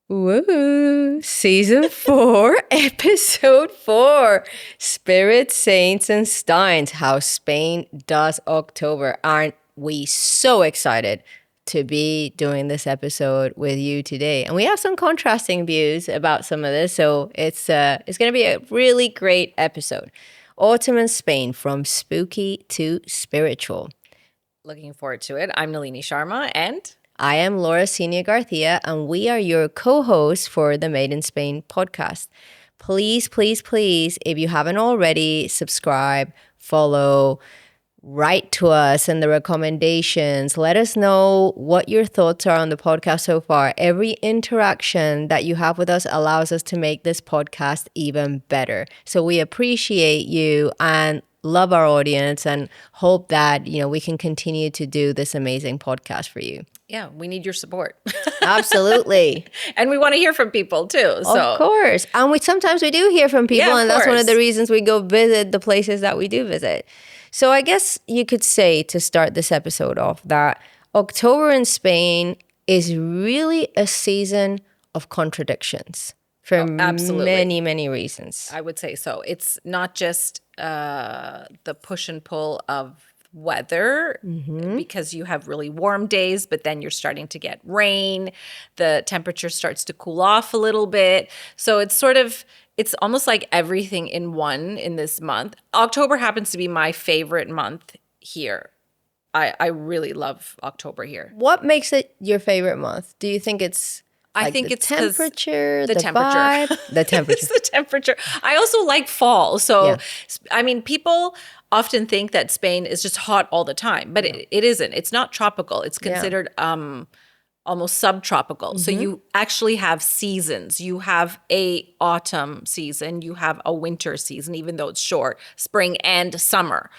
Woo! Season 4, episode 4. Spirits, Saints, and Steins. How Spain does October. Aren't we so excited to be doing this episode with you today? And we have some contrasting views about some of this, so it's going to be a really great episode. Autumn in Spain, from spooky to spiritual. Looking forward to it. I'm Nalini Sharma, and I am Laura Senior Garcia, and we are your co-hosts for the Made in Spain podcast. Please, please, please, if you haven't already, subscribe, follow, write to us in the recommendations. Let us know what your thoughts are on the podcast so far. Every interaction that you have with us allows us to make this podcast even better. So we appreciate you and love our audience and hope that, we can continue to do this amazing podcast for you. Yeah, we need your support. Absolutely. And we want to hear from people too. So. Of course. And sometimes we do hear from people, and that's one of the reasons we go visit the places that we do visit. So I guess you could say, to start this episode off, that October in Spain is really a season of contradictions for many, many reasons. I would say so. It's not just the push and pull of weather, because you have really warm days, but then you're starting to get rain. The temperature starts to cool off a little bit. So it's almost like everything in one in this month. October happens to be my favorite month here. I really love October here. What makes it your favorite month? Do you think it's I think it's temperature, the temperature. Vibe? The temperature. It's the temperature. I also like fall. So, yeah. I mean, people often think that Spain is just hot all the time, but it isn't. It's not tropical. It's considered almost subtropical. So you actually have seasons. You have a autumn season. You have a winter season, even though it's short, spring and summer.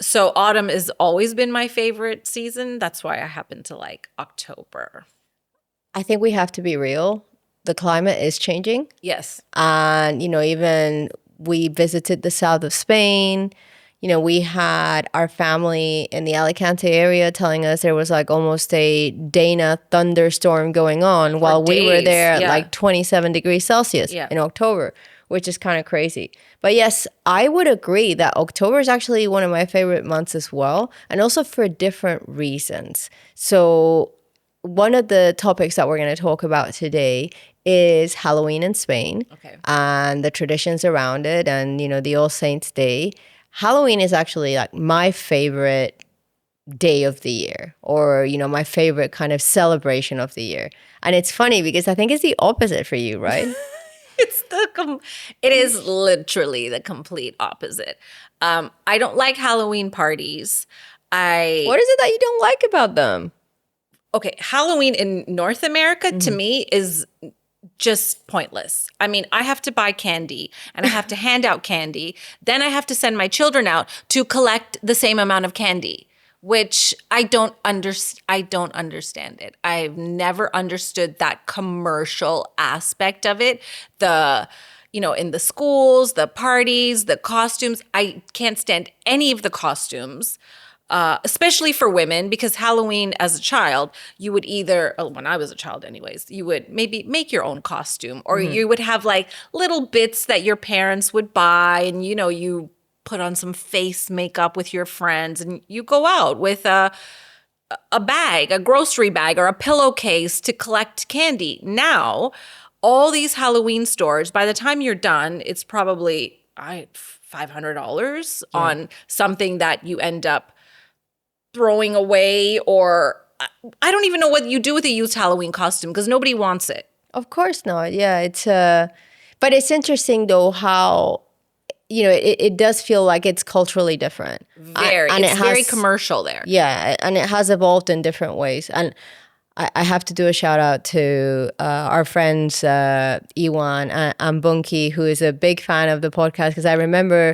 So autumn has always been my favorite season. That's why I happen to like October. I think we have to be real. The climate is changing. Yes. And, even we visited the south of Spain. We had our family in the Alicante area telling us there was like almost a Dana thunderstorm going on while we were there at like 27 degrees Celsius in October, which is kind of crazy. But yes, I would agree that October is actually one of my favorite months as well, and also for different reasons. So one of the topics that we're going to talk about today is Halloween in Spain and the traditions around it, and, the All Saints Day. Halloween is actually like my favorite day of the year, or, my favorite kind of celebration of the year. And it's funny because I think it's the opposite for you, right? It is literally the complete opposite. I don't like Halloween parties. What is it that you don't like about them? Okay, Halloween in North America to me is just pointless. I mean, I have to buy candy and I have to hand out candy. Then I have to send my children out to collect the same amount of candy, which I don't understand it. I've never understood that commercial aspect of it. In the schools, the parties, the costumes. I can't stand any of the costumes. Especially for women, because Halloween as a child, you would when I was a child anyways, you would maybe make your own costume, or you would have like little bits that your parents would buy, and you put on some face makeup with your friends, and you go out with a bag, a grocery bag, or a pillowcase to collect candy. Now, all these Halloween stores, by the time you're done, it's probably $500 on something that you end up throwing away, or I don't even know what you do with a used Halloween costume because nobody wants it. Of course not. Yeah, it's but it's interesting though how it does feel like it's culturally different. It's very commercial there. Yeah, and it has evolved in different ways. And I have to do a shout out to our friends Iwan and Bunky, who is a big fan of the podcast, because I remember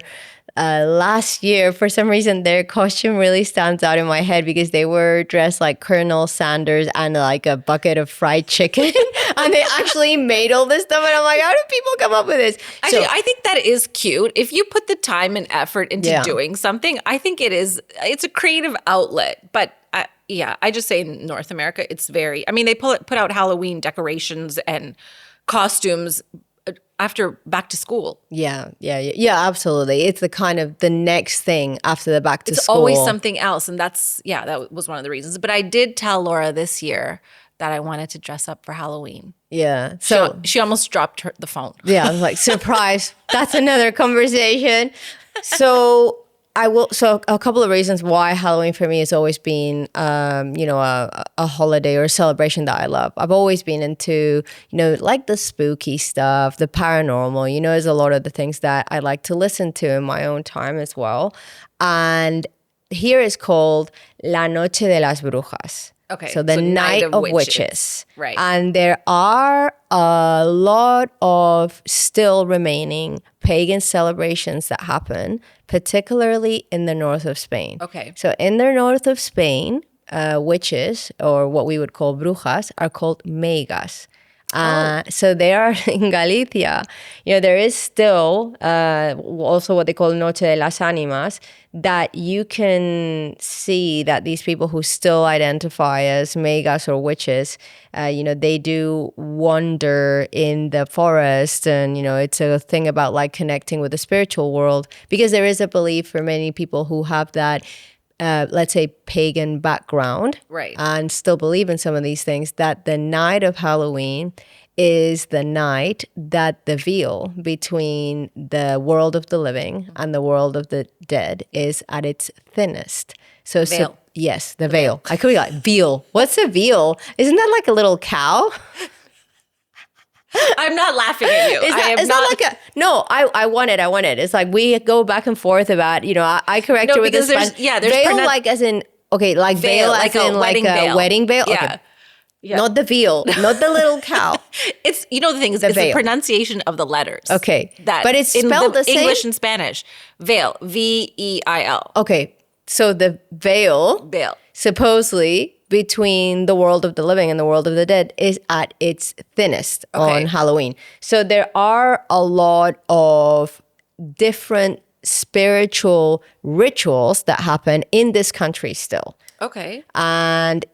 last year, for some reason, their costume really stands out in my head because they were dressed like Colonel Sanders and like a bucket of fried chicken. And they actually made all this stuff. And I'm like, how do people come up with this? Actually, I think that is cute. If you put the time and effort into doing something, I think it's a creative outlet. But I just say in North America, it's very, I mean, they put out Halloween decorations and costumes after back to school. Yeah, absolutely. It's the kind of the next thing after the back to school. It's always something else. And that was one of the reasons. But I did tell Laura this year that I wanted to dress up for Halloween. Yeah. So she almost dropped the phone. Yeah, I was like, surprise. That's another conversation. So a couple of reasons why Halloween for me has always been, a holiday or a celebration that I love. I've always been into, like the spooky stuff, the paranormal, there's a lot of the things that I like to listen to in my own time as well. And here is called La Noche de las Brujas. Okay. So the night of witches. Right. And there are a lot of still remaining pagan celebrations that happen, particularly in the north of Spain. Okay. So in the north of Spain, witches, or what we would call brujas, are called megas. So they are in Galicia. There is still also what they call Noche de las Ánimas, that you can see that these people who still identify as megas or witches, they do wander in the forest. And, it's a thing about like connecting with the spiritual world, because there is a belief for many people who have that let's say pagan background, right, and still believe in some of these things, that the night of Halloween is the night that the veil between the world of the living and the world of the dead is at its thinnest. So veil. Yes, the veil. I could be like, veal. What's a veal? Isn't that like a little cow? I'm not laughing at you. No, I want it. It's like we go back and forth about, I correct you with this. There's veil like as in, okay, like veil like as in like a wedding veil? Yeah. Okay. Yeah. Not the veal, not the little cow. It's, the thing is, the pronunciation of the letters. Okay. But it's spelled the same? English and Spanish. Veil, V-E-I-L. Okay. So the veil, supposedly between the world of the living and the world of the dead, is at its thinnest on Halloween. So there are a lot of different spiritual rituals that happen in this country still. Okay. And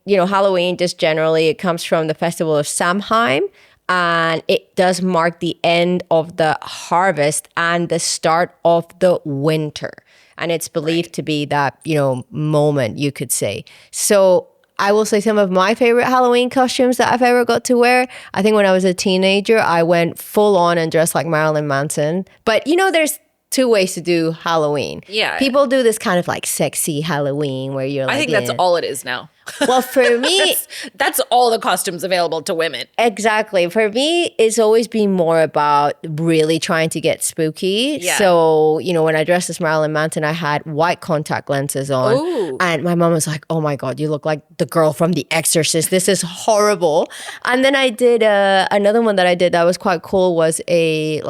Halloween just generally, it comes from the festival of Samhain, and it does mark the end of the harvest and the start of the winter. And it's believed to be that, moment, you could say. So I will say some of my favorite Halloween costumes that I've ever got to wear. I think when I was a teenager, I went full on and dressed like Marilyn Manson. But, there's two ways to do Halloween. Yeah. People do this kind of like sexy Halloween where you're like, I think that's all it is now. Well, for me, that's all the costumes available to women. Exactly. For me, it's always been more about really trying to get spooky. Yeah. So, when I dressed as Marilyn Manson, I had white contact lenses on. Ooh. And my mom was like, oh my God, you look like the girl from The Exorcist. This is horrible. And then I did another one that I did that was quite cool, was a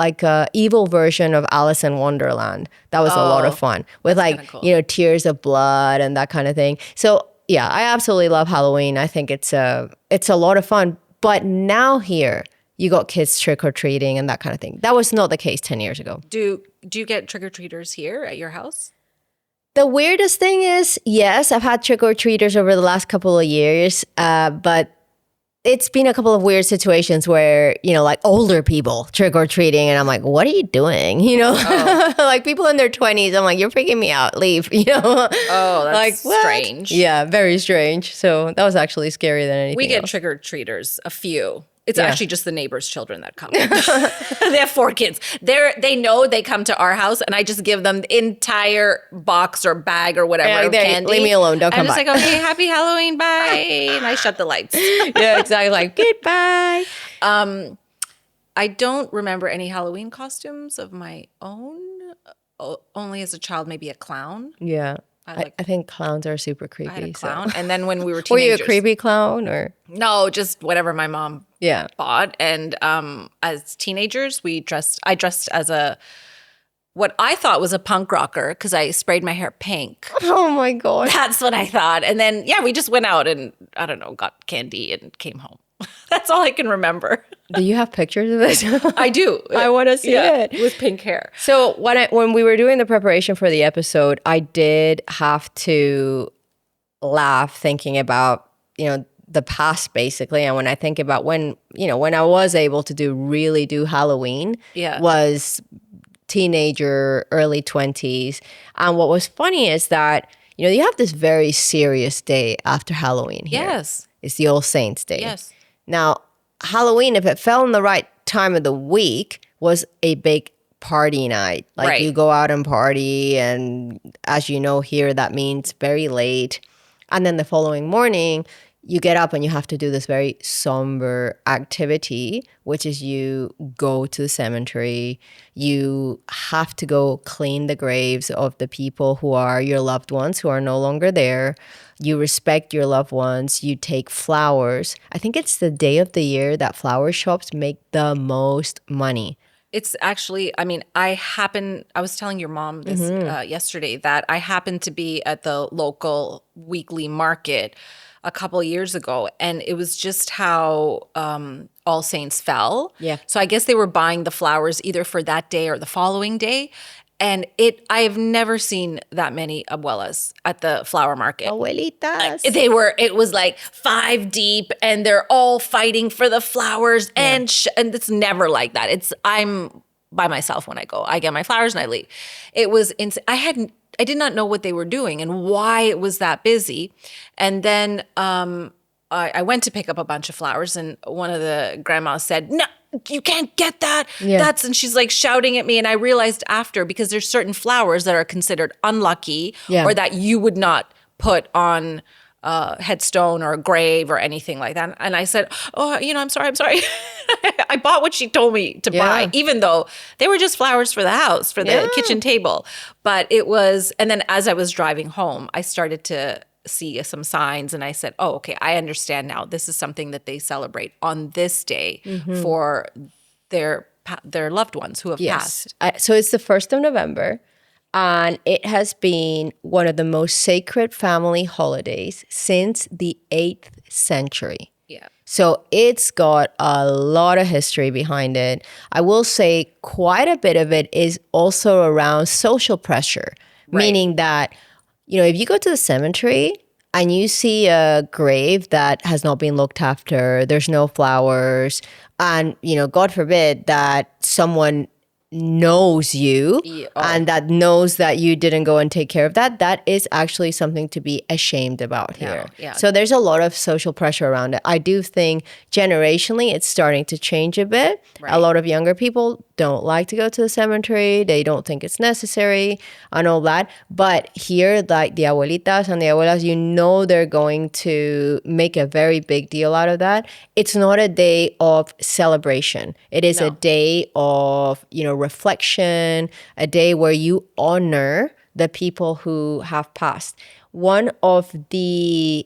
evil version of Alice in Wonderland. That was a lot of fun with cool. Tears of blood and that kind of thing. So yeah, I absolutely love Halloween. I think it's a lot of fun. But now here, you got kids trick-or-treating and that kind of thing. That was not the case 10 years ago. Do you get trick-or-treaters here at your house? The weirdest thing is, yes, I've had trick-or-treaters over the last couple of years, but it's been a couple of weird situations where, older people trick-or-treating, and I'm like, what are you doing? Like people in their 20s, I'm like, you're freaking me out, leave, Oh, that's like, strange. Yeah, very strange. So that was actually scarier than anything We get else. Trick-or-treaters, a few. It's actually just the neighbors' children that come. They have 4 kids. They know they come to our house, and I just give them the entire box or bag or whatever of candy. Leave me alone. Don't come back. I'm back. just like, okay, happy Halloween, bye. And I shut the lights. Yeah, exactly. Like, goodbye. I don't remember any Halloween costumes of my own. Only as a child, maybe a clown. Yeah. I think clowns are super creepy. I had a clown. And then when we were Were teenagers. you a creepy clown or? No, just whatever my mom bought. And as teenagers, I dressed as what I thought was a punk rocker because I sprayed my hair pink. Oh my God. That's what I thought. And then, we just went out and, I don't know, got candy and came home. That's all I can remember. Do you have pictures of this? I do. I want to see it. With pink hair. So when we were doing the preparation for the episode, I did have to laugh thinking about, the past basically. And when I think about when I was able to really do Halloween, was teenager, early 20s. And what was funny is that, you have this very serious day after Halloween here. Yes. It's the All Saints Day. Yes. Now, Halloween, if it fell in the right time of the week, was a big party night. Like you go out and party, and as you know here, that means very late. And then the following morning, you get up and you have to do this very somber activity, which is you go to the cemetery. You have to go clean the graves of the people who are your loved ones who are no longer there. You respect your loved ones. You take flowers. I think it's the day of the year that flower shops make the most money. It's actually, I was telling your mom this yesterday, that I happened to be at the local weekly market a couple of years ago, and it was just how All Saints fell. Yeah. So I guess they were buying the flowers either for that day or the following day. And I have never seen that many abuelas at the flower market. Abuelitas. It was like 5 deep, and they're all fighting for the flowers, and it's never like that. I'm by myself when I go. I get my flowers and I leave. It was insane. I did not know what they were doing and why it was that busy. And then I went to pick up a bunch of flowers, and one of the grandmas said, "No, you can't get that." Yeah. And she's like shouting at me. And I realized after, because there's certain flowers that are considered unlucky or that you would not put on a headstone or a grave or anything like that. And I said, "Oh, I'm sorry. I bought what she told me to buy, even though they were just flowers for the house, for the kitchen table." But it was, and then as I was driving home, I started to see some signs, and I said, "Oh, okay, I understand now. This is something that they celebrate on this day for their loved ones who have passed." So it's the 1st of November, and it has been one of the most sacred family holidays since the 8th century. Yeah. So it's got a lot of history behind it. I will say quite a bit of it is also around social pressure, meaning that, if you go to the cemetery and you see a grave that has not been looked after, there's no flowers, and, God forbid that someone knows you and that knows that you didn't go and take care of that is actually something to be ashamed about here. Yeah. So there's a lot of social pressure around it. I do think generationally it's starting to change a bit. A lot of younger people don't like to go to the cemetery. They don't think it's necessary and all that. But here, like the abuelitas and the abuelas, they're going to make a very big deal out of that. It's not a day of celebration. It is a day of, reflection, a day where you honor the people who have passed. One of the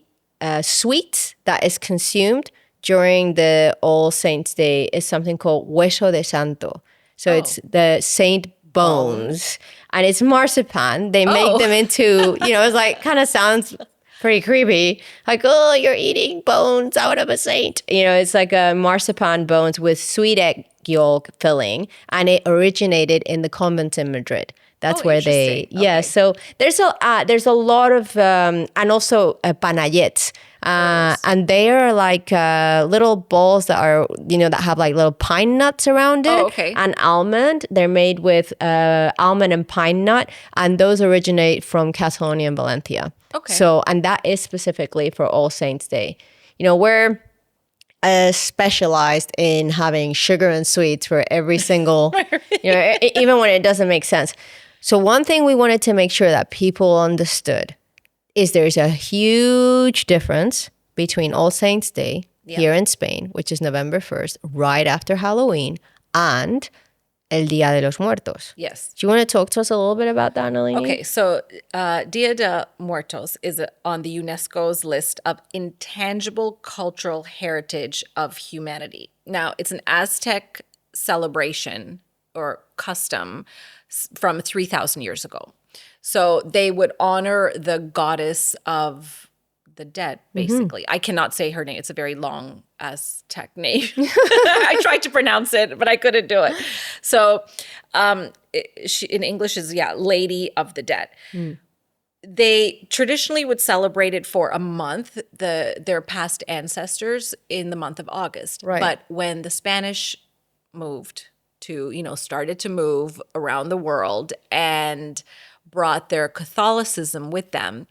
sweets that is consumed during the All Saints Day is something called hueso de santo. So it's the saint bones, and it's marzipan. They make them into, it's like, kind of sounds pretty creepy. Like, oh, you're eating bones out of a saint. It's like a marzipan bones with sweet egg yolk filling, and it originated in the convent in Madrid. That's where they, So there's a lot of, and also panellets. And they are like little balls that are, that have like little pine nuts around it. Oh, okay. And almond. They're made with almond and pine nut. And those originate from Catalonia and Valencia. Okay. So, and that is specifically for All Saints Day. We're specialized in having sugar and sweets for every single, even when it doesn't make sense. So one thing we wanted to make sure that people understood is there's a huge difference between All Saints Day here in Spain, which is November 1st, right after Halloween, and El Día de los Muertos. Yes. Do you want to talk to us a little bit about that, Nalini? Okay, so Dia de Muertos is on the UNESCO's list of intangible cultural heritage of humanity. Now, it's an Aztec celebration or custom from 3,000 years ago. So they would honor the goddess of the dead, basically. I cannot say her name. It's a very long Aztec name. I tried to pronounce it, but I couldn't do it. So she, in English is, Lady of the Dead. They traditionally would celebrate it for a month, their past ancestors, in the month of August. Right. But when the Spanish moved to, started to move around the world and brought their Catholicism with them,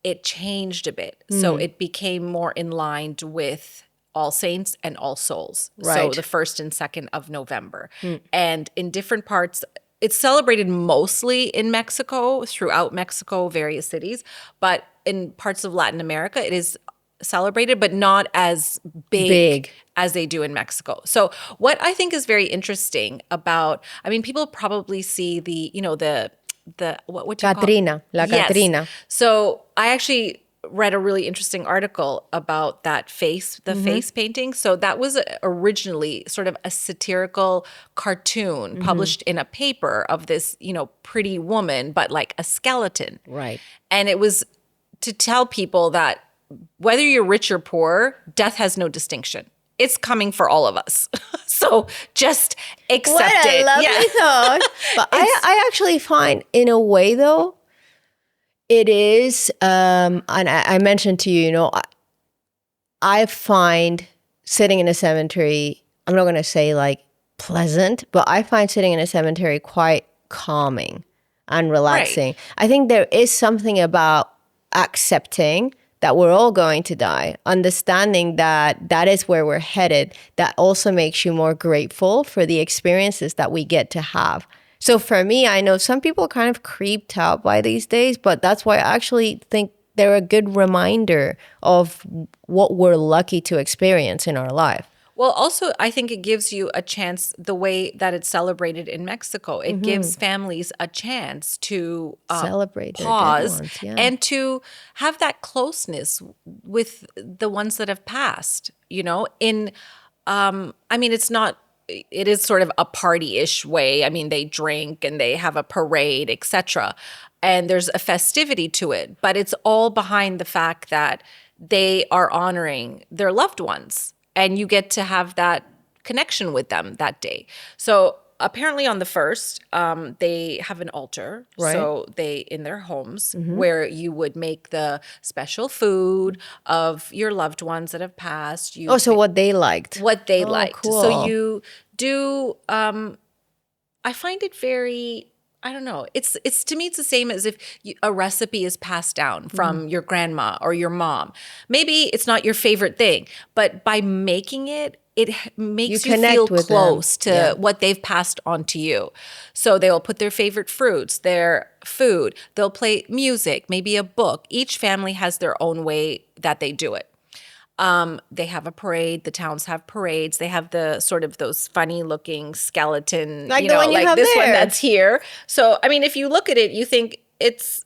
it changed a bit. So it became more in line with All Saints and All Souls. Right. So the 1st and 2nd of November. And in different parts, it's celebrated mostly in Mexico, throughout Mexico, various cities. But in parts of Latin America, it is celebrated, but not as big as they do in Mexico. So what I think is very interesting about, people probably see the what you Catrina, call? La Catrina. So I actually read a really interesting article about that face painting. So that was originally sort of a satirical cartoon published in a paper of this, pretty woman, but like a skeleton. Right. And it was to tell people that whether you're rich or poor, death has no distinction. It's coming for all of us. So just accept it. What a lovely thought. But I actually find, in a way, though, it is, and I mentioned to you, I find sitting in a cemetery, I'm not going to say like pleasant, but I find sitting in a cemetery quite calming and relaxing. Right. I think there is something about accepting that we're all going to die, understanding that that is where we're headed, that also makes you more grateful for the experiences that we get to have. So for me, I know some people are kind of creeped out by these days, but that's why I actually think they're a good reminder of what we're lucky to experience in our life. Well, also, I think it gives you a chance, the way that it's celebrated in Mexico. It gives families a chance to celebrate, pause, and to have that closeness with the ones that have passed. It's not. It is sort of a party-ish way. They drink and they have a parade, etc. And there's a festivity to it, but it's all behind the fact that they are honoring their loved ones. And you get to have that connection with them that day. So apparently on the 1st, they have an altar. Right. So in their homes, where you would make the special food of your loved ones that have passed. So what they liked. What they liked. Cool. So you do, I find it very, I don't know. It's to me, it's the same as if a recipe is passed down from your grandma or your mom. Maybe it's not your favorite thing, but by making it, it makes you feel close to what they've passed on to you. So they'll put their favorite fruits, their food. They'll play music, maybe a book. Each family has their own way that they do it. They have a parade. The towns have parades. They have the sort of those funny looking skeleton, like the one you have this there. One that's here. So, if you look at it, you think it's,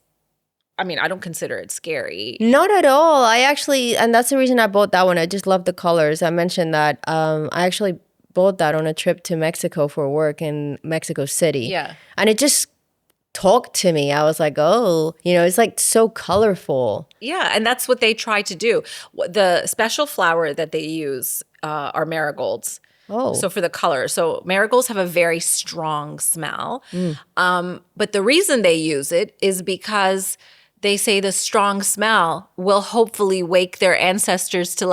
I don't consider it scary. Not at all. I actually, and that's the reason I bought that one. I just love the colors. I mentioned that I actually bought that on a trip to Mexico for work in Mexico City. Yeah. And it just talked to me. I was like, oh, it's like so colorful. Yeah, and that's what they try to do. The special flower that they use are marigolds. Oh. So for the color. So marigolds have a very strong smell. But the reason they use it is because they say the strong smell will hopefully wake their ancestors to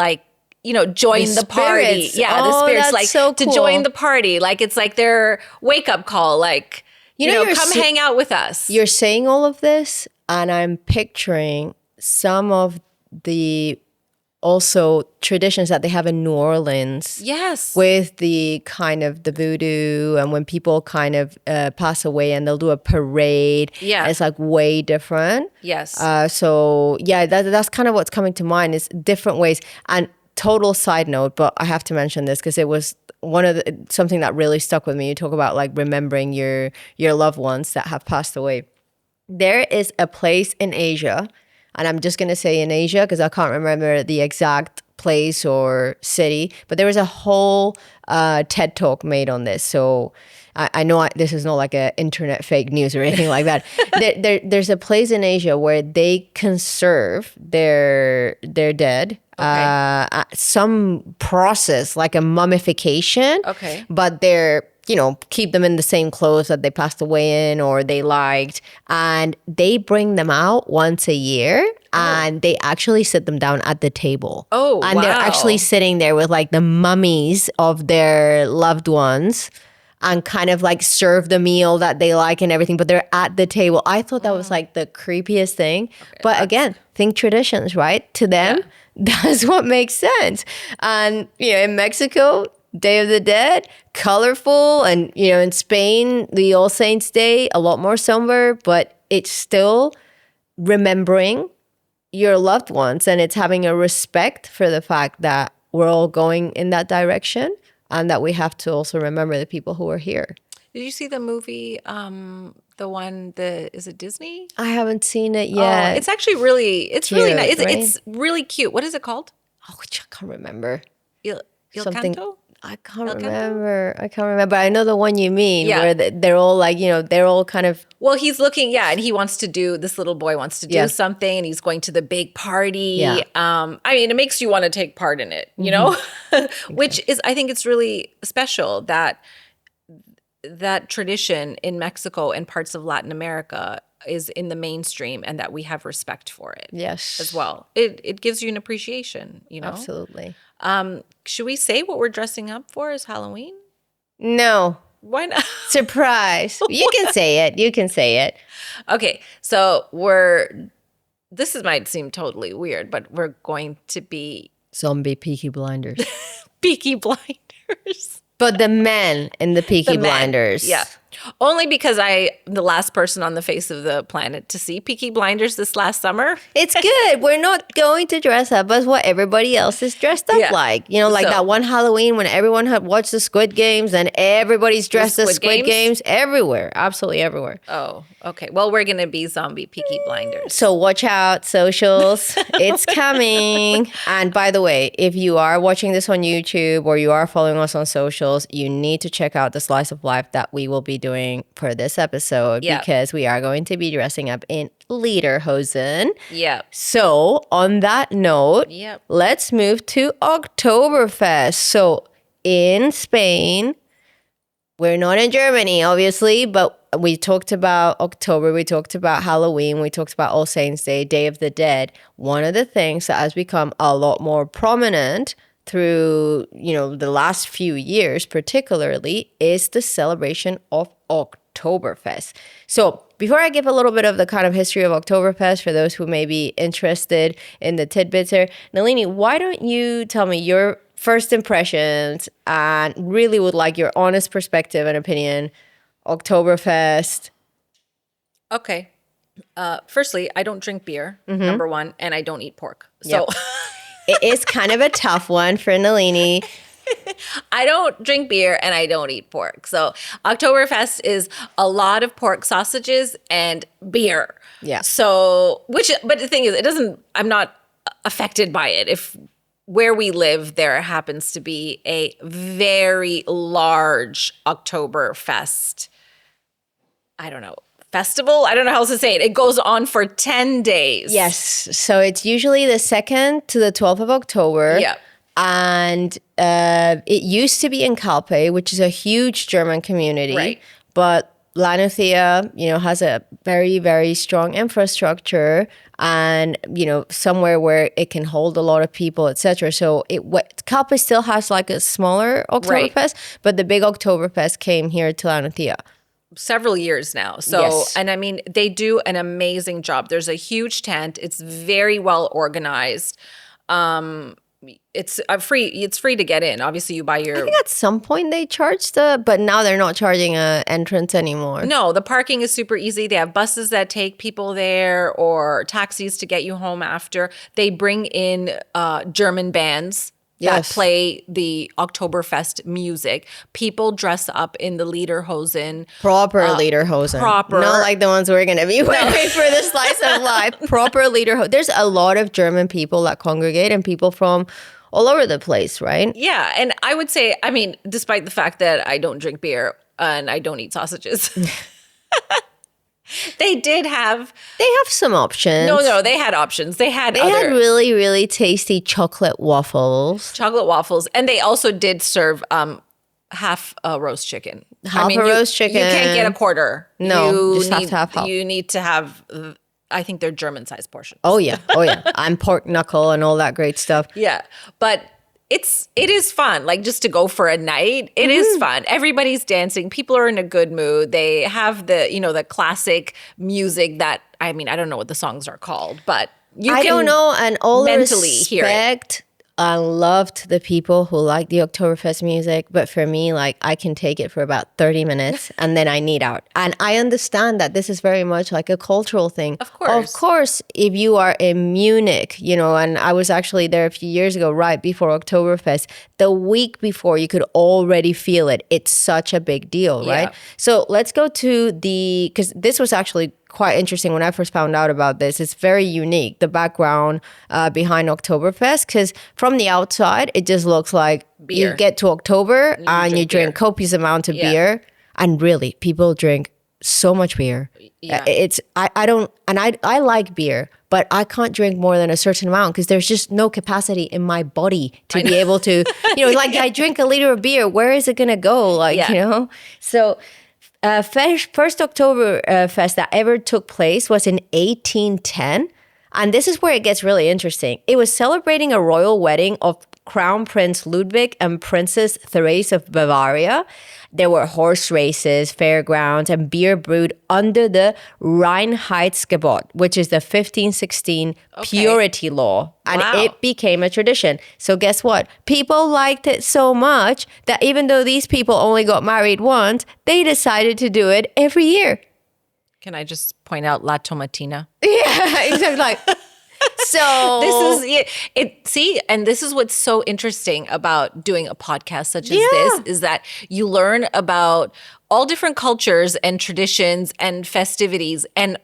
join the party. Yeah, the spirits that's so cool. To join the party. It's like their wake-up call, come hang out with us. You're saying all of this, and I'm picturing some of the also traditions that they have in New Orleans. Yes. With the kind of the voodoo, and when people kind of pass away and they'll do a parade. Yeah. It's like way different. Yes. So yeah, that's kind of what's coming to mind, is different ways. And total side note, but I have to mention this because it was something that really stuck with me. You talk about remembering your loved ones that have passed away. There is a place in Asia, and I'm just going to say in Asia because I can't remember the exact place or city. But there was a whole TED talk made on this. So I know this is not like a internet fake news or anything like that. There's a place in Asia where they conserve their dead. Okay. Some process like a mummification. Okay. But they're, keep them in the same clothes that they passed away in or they liked. And they bring them out once a year and they actually sit them down at the table. Oh, and they're actually sitting there with like the mummies of their loved ones and kind of like serve the meal that they like and everything, but they're at the table. I thought that was like the creepiest thing. Okay, but again, think traditions, right? To them, that's what makes sense. And, in Mexico, Day of the Dead, colorful. And, in Spain, the All Saints Day, a lot more somber, but it's still remembering your loved ones. And it's having a respect for the fact that we're all going in that direction. And that we have to also remember the people who are here. Did you see the movie, is it Disney? I haven't seen it yet. It's actually really nice. Right? It's really cute. What is it called? Oh, I can't remember. Il Something. Canto? I can't remember. I know the one you mean, where they're all like, they're all kind of. Well, he's looking, and he wants to do, this little boy wants to do something, and he's going to the big party. Yeah. It makes you want to take part in it, which is, I think it's really special that tradition in Mexico and parts of Latin America is in the mainstream and that we have respect for it. Yes. As well. It gives you an appreciation, Absolutely. Should we say what we're dressing up for as Halloween? No. Why not? Surprise. You can say it. Okay, so this might seem totally weird, but we're going to be zombie Peaky Blinders. Peaky Blinders. But the men in the Peaky Blinders. Yeah. Only because I'm the last person on the face of the planet to see Peaky Blinders this last summer. It's good. We're not going to dress up as what everybody else is dressed up like. Like that one Halloween when everyone had watched the Squid Games and everybody's dressed as Squid Games everywhere. Absolutely everywhere. Oh, okay. Well, we're going to be zombie Peaky Blinders. So watch out, socials. It's coming. And by the way, if you are watching this on YouTube or you are following us on socials, you need to check out the slice of life that we will be doing for this episode because we are going to be dressing up in lederhosen. Yeah. So on that note, let's move to Oktoberfest. So in Spain, we're not in Germany, obviously, but we talked about October, we talked about Halloween, we talked about All Saints Day, Day of the Dead. One of the things that has become a lot more prominent through, the last few years particularly, is the celebration of Oktoberfest. So before I give a little bit of the kind of history of Oktoberfest for those who may be interested in the tidbits here, Nalini, why don't you tell me your first impressions and really would like your honest perspective and opinion, Oktoberfest. Okay. Firstly, I don't drink beer, number one, and I don't eat pork. So it is kind of a tough one for Nalini. I don't drink beer and I don't eat pork. So Oktoberfest is a lot of pork sausages and beer. Yeah. So, but the thing is, I'm not affected by it. If where we live, there happens to be a very large Oktoberfest, I don't know, festival? I don't know how else to say it. It goes on for 10 days. Yes. So it's usually the 2nd to the 12th of October. Yeah. And it used to be in Calpe, which is a huge German community. Right. But Lanuthia, has a very, very strong infrastructure and, somewhere where it can hold a lot of people, etc. So Calpe still has like a smaller Oktoberfest, but the big Oktoberfest came here to Lanuthia. Several years now. So, yes. And I mean, they do an amazing job. There's a huge tent. It's very well organized. It's free. It's free to get in. Obviously, you buy your. I think at some point they charged but now they're not charging an entrance anymore. No, the parking is super easy. They have buses that take people there or taxis to get you home after. They bring in German bands that play the Oktoberfest music. People dress up in the lederhosen. Proper lederhosen. Proper. Not like the ones we're going to be wearing for the slice of life. Proper lederhosen. There's a lot of German people that congregate and people from all over the place, right? Yeah. And I would say, I mean, despite the fact that I don't drink beer and I don't eat sausages, they did have. They have some options. No, they had options. They had really, really tasty chocolate waffles. Chocolate waffles. And they also did serve half a roast chicken. Roast chicken. You can't get a quarter. No, you just have to have half. You need to have, I think they're German-sized portions. Oh, yeah. I'm pork knuckle and all that great stuff. Yeah. But it is fun. Like, just to go for a night, it is fun. Everybody's dancing. People are in a good mood. They have the classic music that, I mean, I don't know what the songs are called, but I don't know. And all mentally hear it. I loved the people who like the Oktoberfest music, but for me, like, I can take it for about 30 minutes and then I need out. And I understand that this is very much like a cultural thing. Of course. Of course, if you are in Munich, and I was actually there a few years ago, right before Oktoberfest, the week before, you could already feel it. It's such a big deal, right? Yeah. So let's go to because this was actually quite interesting when I first found out about this. It's very unique, the background behind Oktoberfest, because from the outside, it just looks like beer. You get to October and you drink copious amounts of beer. And really, people drink so much beer. Yeah. I like beer, but I can't drink more than a certain amount because there's just no capacity in my body to be able to, like I drink a liter of beer, where is it going to go? So first Oktoberfest that ever took place was in 1810. And this is where it gets really interesting. It was celebrating a royal wedding of Crown Prince Ludwig and Princess Therese of Bavaria. There were horse races, fairgrounds, and beer brewed under the Reinheitsgebot, which is the 1516 purity law. And it became a tradition. So guess what? People liked it so much that even though these people only got married once, they decided to do it every year. Can I just point out La Tomatina? Yeah, exactly. So this is it. See, and this is what's so interesting about doing a podcast such as this is that you learn about all different cultures and traditions and festivities, and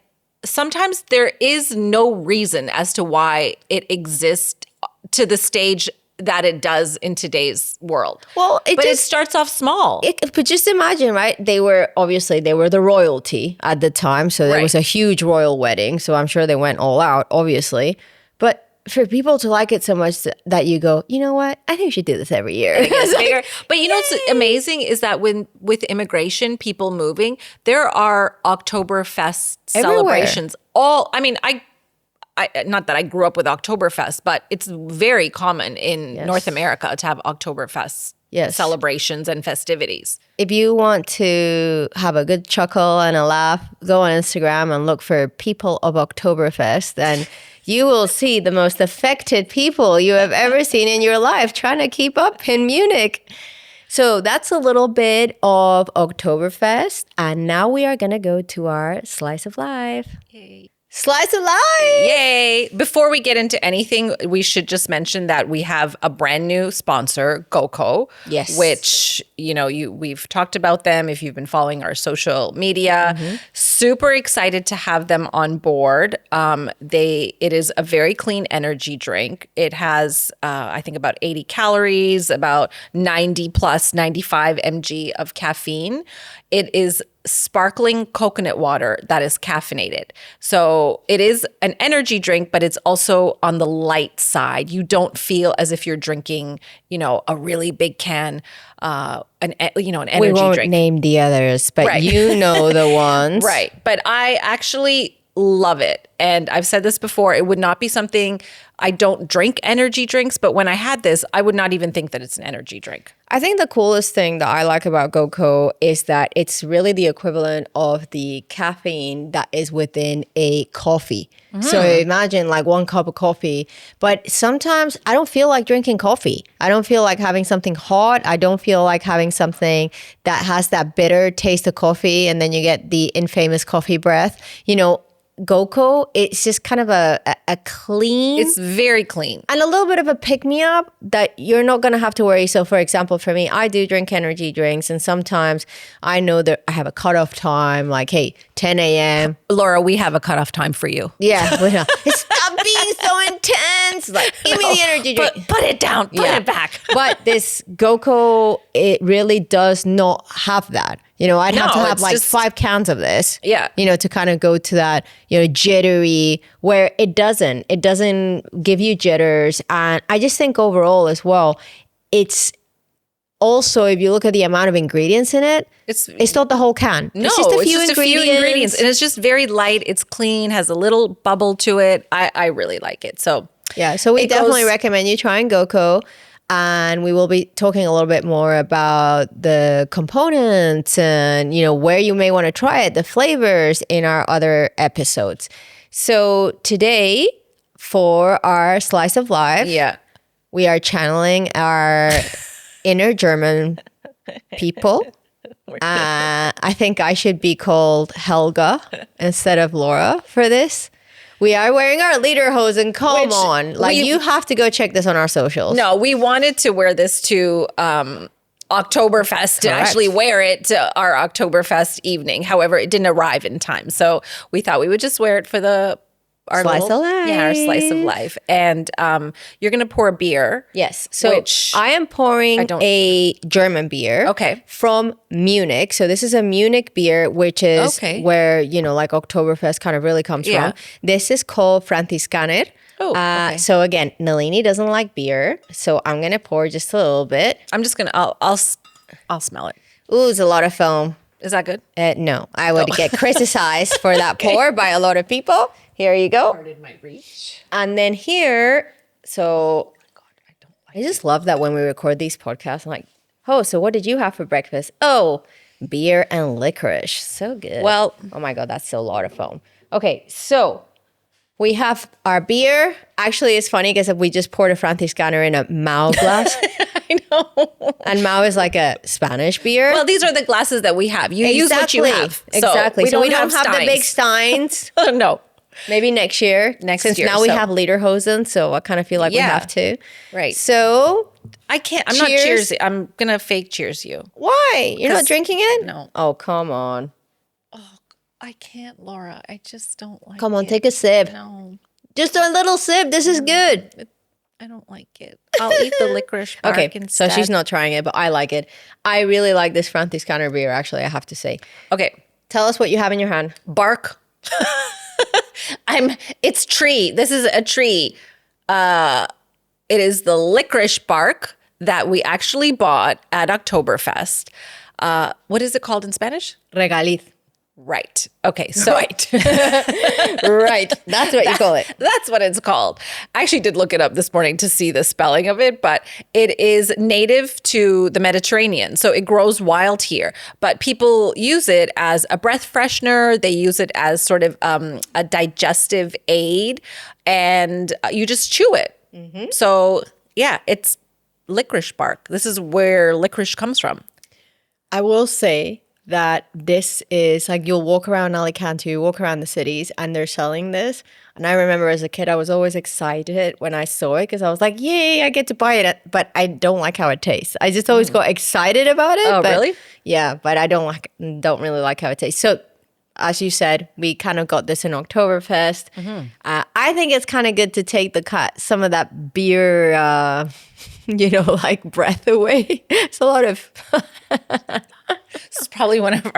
sometimes there is no reason as to why it exists to the stage that it does in today's world. Well, it starts off small. But just imagine, right? They were the royalty at the time. So there was a huge royal wedding. So I'm sure they went all out, obviously. But for people to like it so much that you go, you know what? I think we should do this every year. Bigger. But what's amazing is that with immigration, people moving, there are Oktoberfest celebrations. Not that I grew up with Oktoberfest, but it's very common in North America to have Oktoberfest celebrations and festivities. If you want to have a good chuckle and a laugh, go on Instagram and look for people of Oktoberfest, and you will see the most affected people you have ever seen in your life trying to keep up in Munich. So that's a little bit of Oktoberfest, and now we are going to go to our Slice of Life. Yay. Slice of Life! Yay! Before we get into anything, we should just mention that we have a brand new sponsor, GoCo. Yes. Which, we've talked about them if you've been following our social media. Super excited to have them on board. It is a very clean energy drink. It has, I think, about 80 calories, about 95 mg of caffeine. It is sparkling coconut water that is caffeinated. So it is an energy drink, but it's also on the light side. You don't feel as if you're drinking, a really big can, an energy drink. We won't name the others, but you know the ones. Right. But I actually love it. And I've said this before, it would not be something, I don't drink energy drinks, but when I had this, I would not even think that it's an energy drink. I think the coolest thing that I like about GoCo is that it's really the equivalent of the caffeine that is within a coffee. So imagine like 1 cup of coffee, but sometimes I don't feel like drinking coffee. I don't feel like having something hot. I don't feel like having something that has that bitter taste of coffee, and then you get the infamous coffee breath. GoCo, it's just kind of a clean. It's very clean. And a little bit of a pick-me-up that you're not going to have to worry. So, for example, for me, I do drink energy drinks, and sometimes I know that I have a cutoff time, like, hey, 10 a.m. Laura, we have a cutoff time for you. Yeah. Stop being so intense. It's like, give me the energy drink. Put it down. Put it back. But this GoCo, it really does not have that. You know, I'd have to have like just 5 cans of this. Yeah. You know, to kind of go to that, you know, jittery, where it doesn't give you jitters. And I just think overall as well, it's also, if you look at the amount of ingredients in it, it's not the whole can. No, it's just a few ingredients. And it's just very light. It's clean, has a little bubble to it. I really like it. So yeah, so we definitely recommend you try and GoCo. And we will be talking a little bit more about the components and, you know, where you may want to try it, the flavors in our other episodes. So today, for our slice of life, we are channeling our inner German people. I think I should be called Helga instead of Laura for this. We are wearing our lederhosen. Come on. Like, you have to go check this on our socials. No, we wanted to wear this to Oktoberfest, to actually wear it to our Oktoberfest evening. However, it didn't arrive in time. So we thought we would just wear it for our slice of life. Yeah, our slice of life. And you're going to pour a beer. Yes. So I am pouring a German beer. Okay. From Munich. So this is a Munich beer, which is where, you know, like Oktoberfest kind of really comes from. This is called Franziskaner. Oh, okay. So again, Nalini doesn't like beer. So I'm going to pour just a little bit. I'm just going to, I'll smell it. Ooh, it's a lot of foam. Is that good? No, I would get criticized for that pour by a lot of people. Here you go. Pardon my reach. And then here, so I just love that when we record these podcasts, I'm like, oh, so what did you have for breakfast? Oh, beer and licorice. So good. Well, oh my God, that's still a lot of foam. Okay, so we have our beer. Actually, it's funny because we just poured a Franziskaner in a Mao glass. I know. And Mao is like a Spanish beer. Well, these are the glasses that we have. You use what you have. Exactly. So we don't have the big Steins. No. Maybe next year. Since now we have lederhosen, so I kind of feel like we have to. Right. So I can't. I'm not cheers. I'm gonna fake cheers you. Why? You're not drinking it? No. Oh, come on. Oh, I can't, Laura. I just don't like it. Come on, take a sip. No. Just a little sip. This is good. I don't like it. I'll eat the licorice bark instead. So she's not trying it, but I like it. I really like this Franziskaner beer, actually, I have to say. Okay. Tell us what you have in your hand. Bark. It's tree. This is a tree. It is the licorice bark that we actually bought at Oktoberfest. What is it called in Spanish? Regaliz. Right. Okay. So right. Right. That's what you call it. That's what it's called. I actually did look it up this morning to see the spelling of it, but it is native to the Mediterranean. So it grows wild here, but people use it as a breath freshener. They use it as sort of a digestive aid, and you just chew it. Mm-hmm. So yeah, it's licorice bark. This is where licorice comes from. I will say that this is like, you'll walk around Alicante, you walk around the cities, and they're selling this. And I remember as a kid, I was always excited when I saw it because I was like, yay, I get to buy it. But I don't like how it tastes. I just always got excited about it. Oh, really? Yeah, but I don't really like how it tastes. So as you said, we kind of got this in Oktoberfest. Mm-hmm. I think it's kind of good to take some of that beer, like breath away. It's a lot of... This is probably one of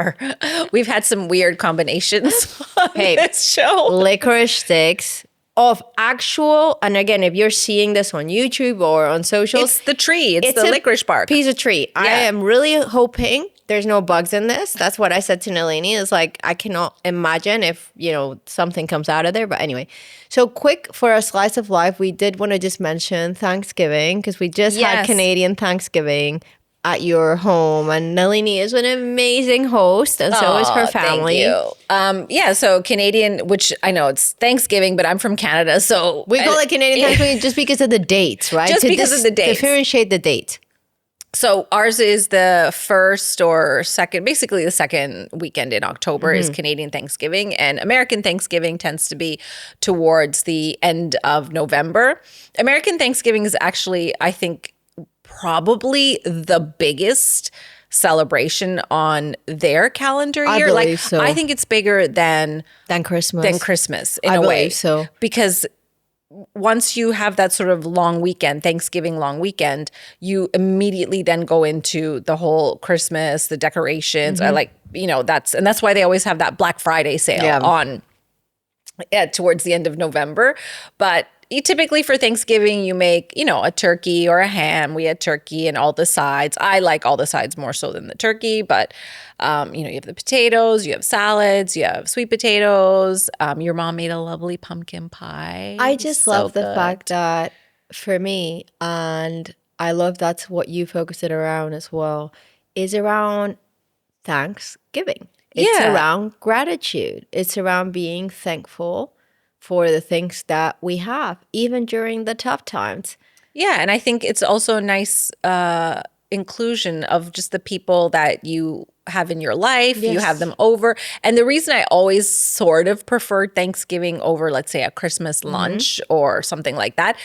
we've had some weird combinations on this show. Licorice sticks of actual, and again, if you're seeing this on YouTube or on socials. It's the tree. It's the licorice bark. Piece of tree. Yeah. I am really hoping there's no bugs in this. That's what I said to Nalini, is like, I cannot imagine if, something comes out of there. But anyway, so quick for a slice of life, we did want to just mention Thanksgiving, because we just had Canadian Thanksgiving at your home, and Nalini is an amazing host, and so is her family. Thank you. So Canadian, which I know it's Thanksgiving, but I'm from Canada, so we call it Canadian Thanksgiving just because of the dates, right? Just because of the dates. Differentiate the date. So ours is the first or second, basically the second weekend in October is Canadian Thanksgiving, and American Thanksgiving tends to be towards the end of November. American Thanksgiving is actually, I think, probably the biggest celebration on their calendar year. I believe so. I think it's bigger than Christmas. in a way. So Because once you have that sort of long weekend, Thanksgiving long weekend, you immediately then go into the whole Christmas, the decorations. I like, that's why they always have that Black Friday sale on towards the end of November. But typically for Thanksgiving, you make, a turkey or a ham. We had turkey and all the sides. I like all the sides more so than the turkey, but you have the potatoes, you have salads, you have sweet potatoes. Your mom made a lovely pumpkin pie. I just love the fact that for me, and I love that's what you focus it around as well, is around Thanksgiving. It's around gratitude. It's around being thankful for the things that we have, even during the tough times. Yeah, and I think it's also a nice inclusion of just the people that you have in your life. Yes. You have them over. And the reason I always sort of prefer Thanksgiving over, let's say, a Christmas lunch or something like that,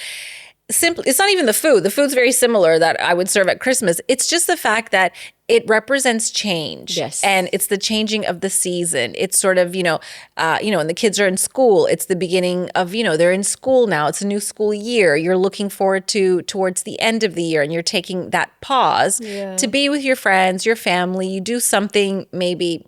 simply, it's not even the food. The food's very similar that I would serve at Christmas. It's just the fact that it represents change. Yes. And it's the changing of the season. It's sort of, and the kids are in school. It's the beginning of, they're in school now. It's a new school year. You're looking forward towards the end of the year, and you're taking that pause to be with your friends, your family. You do something maybe.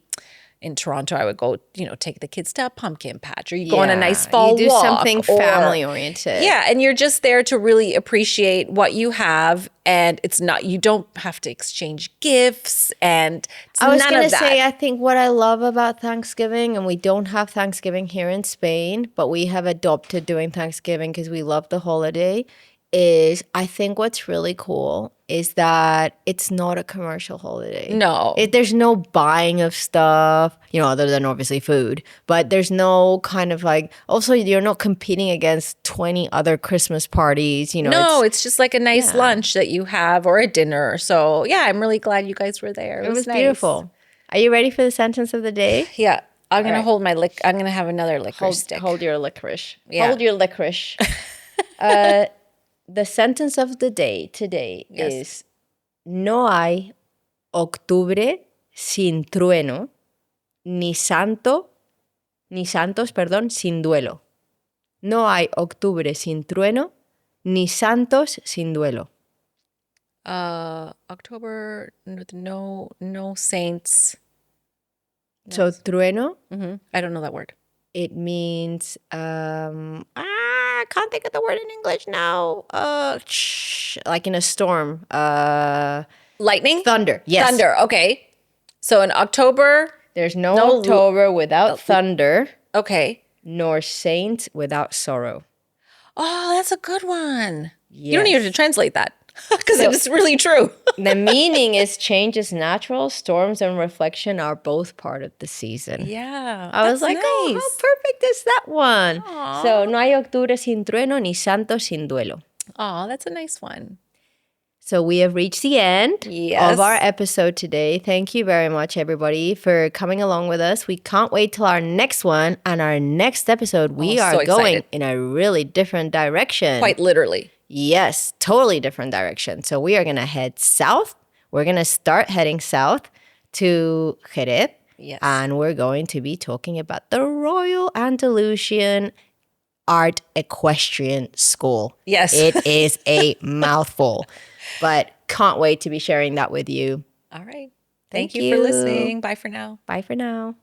In Toronto, I would go, take the kids to a pumpkin patch, or you go on a nice fall walk. You do something family-oriented. Yeah, and you're just there to really appreciate what you have, and you don't have to exchange gifts, and I was going to say, I think what I love about Thanksgiving, and we don't have Thanksgiving here in Spain, but we have adopted doing Thanksgiving because we love the holiday, is I think what's really cool is that it's not a commercial holiday. No. There's no buying of stuff, other than obviously food. But there's no kind of also you're not competing against 20 other Christmas parties, No, it's just like a nice lunch that you have or a dinner. So yeah, I'm really glad you guys were there. It was nice. Beautiful. Are you ready for the sentence of the day? Yeah. I'm going to hold my I'm going to have another licorice stick. Hold your licorice. Yeah. Hold your licorice. The sentence of the day today is no hay octubre sin trueno, ni santos, sin duelo. No hay octubre sin trueno, ni santos sin duelo. October with no saints. No. So trueno? Mm-hmm. I don't know that word. It means I can't think of the word in English now. Like in a storm. Lightning? Thunder. Yes. Thunder. Okay. So in October, there's no October without thunder. Okay. Nor saint without sorrow. Oh, that's a good one. Yes. You don't need to translate that because it's really true. The meaning is change is natural. Storms and reflection are both part of the season. Yeah. I was like, nice. oh, how perfect is that one? Aww. So, no hay octubre sin trueno, ni santo sin duelo. Oh, that's a nice one. So we have reached the end of our episode today. Thank you very much, everybody, for coming along with us. We can't wait till our next one. And our next episode, we are going in a really different direction. Quite literally. Yes, totally different direction. So we are going to head south. We're going to start heading south to Jerez. Yes. And we're going to be talking about the Royal Andalusian Art Equestrian School. Yes. It is a mouthful, but can't wait to be sharing that with you. All right. Thank you for listening. Bye for now. Bye for now.